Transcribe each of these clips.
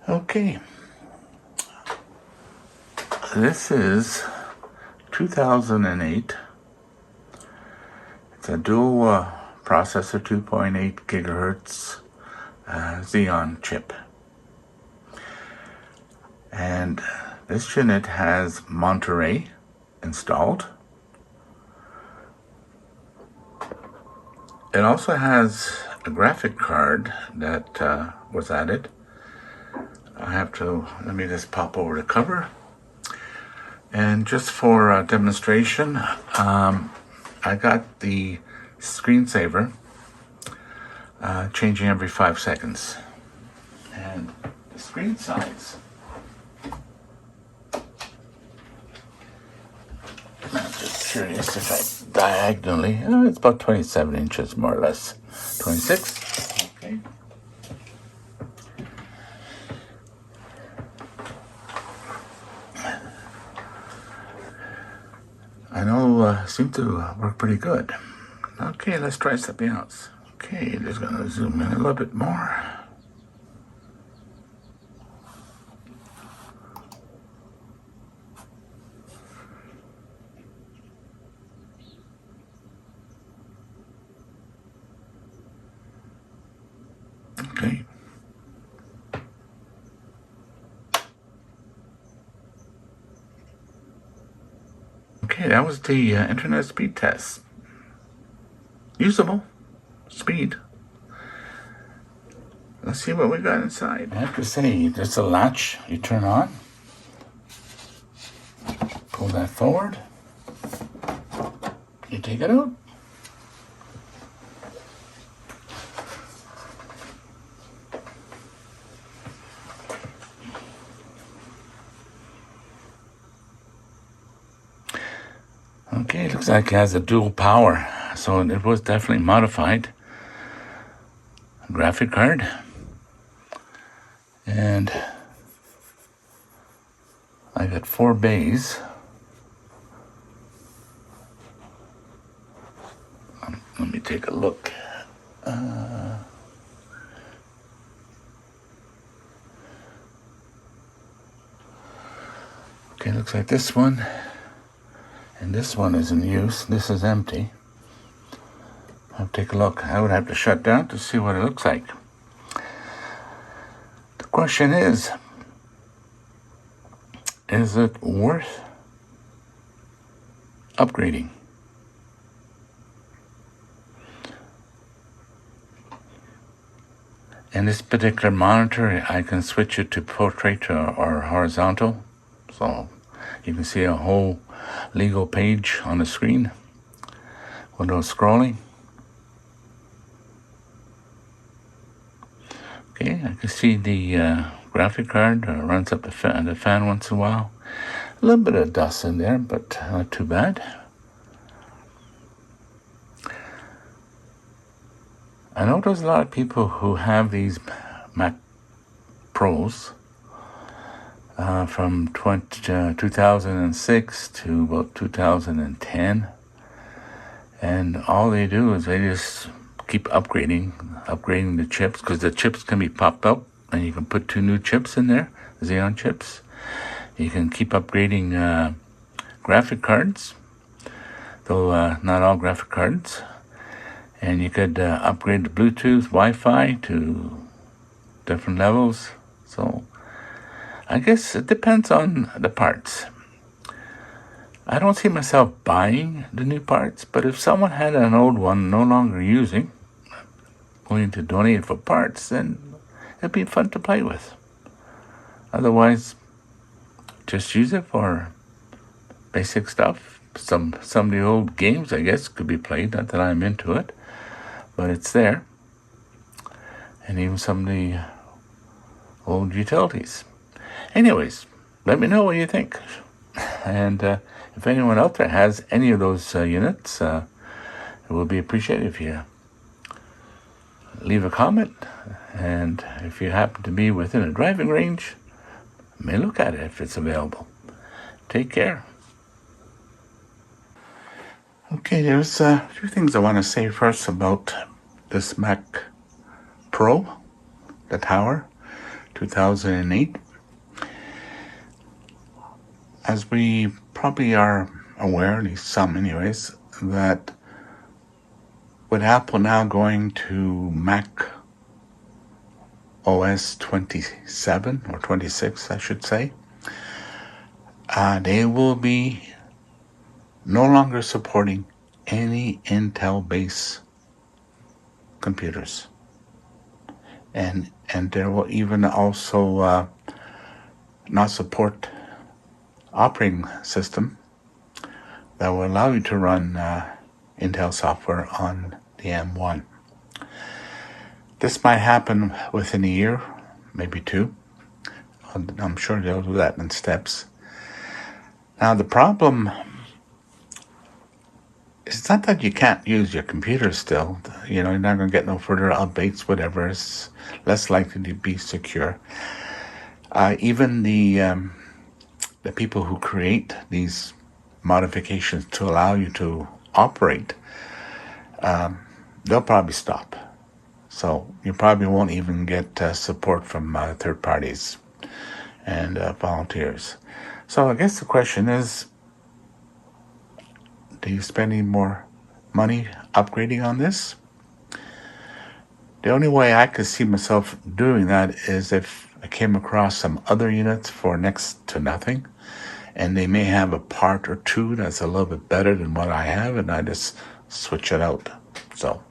Okay, this is 2008. It's a dual processor 2.8 gigahertz Xeon chip. And this unit has Monterey installed. It also has a graphic card that was added. Let me just pop over the cover. And just for demonstration, I got the screensaver changing every 5 seconds. And the screen size, I'm just curious if I diagonally, it's about 27 inches more or less. 26, okay. I know seemed to work pretty good. Okay, let's try something else. Okay, just gonna zoom in a little bit more. Okay. Okay, that was the internet speed test. Usable speed. Let's see what we got inside. I have to say, there's a latch you turn on. Pull that forward. You take it out. Okay, it looks like it has a dual power, so it was definitely modified. Graphic card. And I got 4 bays. Let me take a look. Okay, looks like this one. And this one is in use. This is empty. I'll take a look. I would have to shut down to see what it looks like. The question is it worth upgrading? In this particular monitor, I can switch it to portrait or horizontal. So you can see a whole legal page on the screen with no scrolling. Okay, I can see the graphic card runs up the fan once in a while. A little bit of dust in there, but not too bad. I know there's a lot of people who have these Mac Pros from 2006 to about 2010. And all they do is they just keep upgrading the chips, because the chips can be popped up and you can put 2 new chips in there, Xeon chips. You can keep upgrading graphic cards, though not all graphic cards. And you could upgrade the Bluetooth, Wi-Fi to different levels. So I guess it depends on the parts. I don't see myself buying the new parts, but if someone had an old one no longer using, willing to donate it for parts, then it'd be fun to play with. Otherwise, just use it for basic stuff. Some of the old games, I guess, could be played. Not that I'm into it, but it's there. And even some of the old utilities. Anyways, let me know what you think. And if anyone out there has any of those units, it would be appreciated if you leave a comment. And if you happen to be within a driving range, you may look at it if it's available. Take care. Okay, there's a few things I want to say first about this Mac Pro, the tower. 2008. As we probably are aware, at least some anyways, that with Apple now going to Mac OS 27 or 26, I should say, they will be no longer supporting any Intel-based computers, and there will even also not support operating system that will allow you to run Intel software on the M1. This might happen within a year, maybe two. I'm sure they'll do that in steps. Now the problem is not that you can't use your computer still. You know, you're not going to get no further updates, whatever. It's less likely to be secure. Even the people who create these modifications to allow you to operate, they'll probably stop. So you probably won't even get support from third parties and volunteers. So I guess the question is, do you spend any more money upgrading on this? The only way I could see myself doing that is if I came across some other units for next to nothing, and they may have a part or two that's a little bit better than what I have, and I just switch it out. So,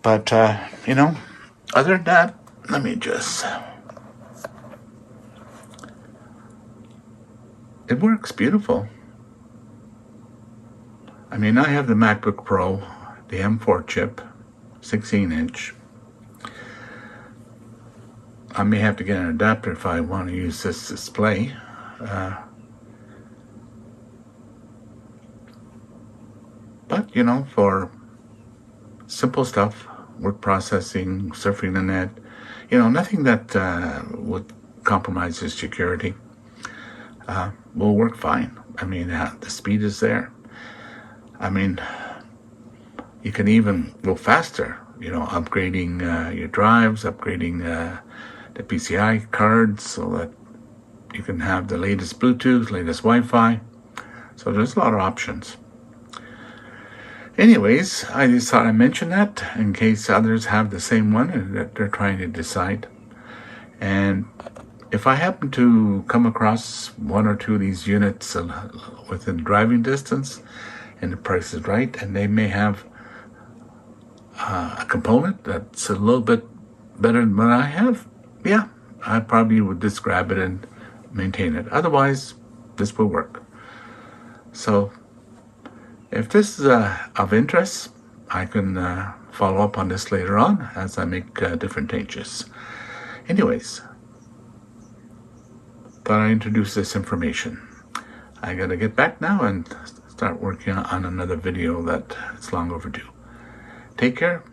but you know, other than that, let me just. It works beautiful. I mean, I have the MacBook Pro, the M4 chip, 16-inch. I may have to get an adapter if I want to use this display. But, you know, for simple stuff, word processing, surfing the net, you know, nothing that would compromise your security will work fine. I mean, the speed is there. I mean, you can even go faster, you know, upgrading your drives, upgrading the PCI cards so that you can have the latest Bluetooth, latest Wi-Fi. So there's a lot of options. Anyways, I just thought I'd mention that in case others have the same one and that they're trying to decide. And if I happen to come across one or two of these units within driving distance and the price is right, and they may have a component that's a little bit better than what I have, yeah, I probably would just grab it and maintain it. Otherwise, this will work. So if this is of interest, I can follow up on this later on as I make different changes. Anyways, thought I'd introduce this information. I gotta get back now and start working on another video that is long overdue. Take care.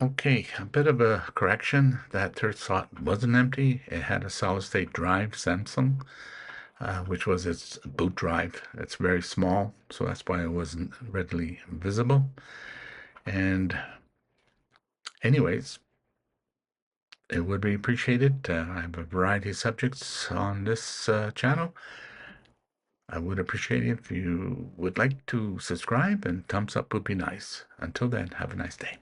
Okay, a bit of a correction. That third slot wasn't empty. It had a solid-state drive, Samsung, which was its boot drive. It's very small, so that's why it wasn't readily visible. And anyways, it would be appreciated. I have a variety of subjects on this channel. I would appreciate it if you would like to subscribe, and thumbs up would be nice. Until then, have a nice day.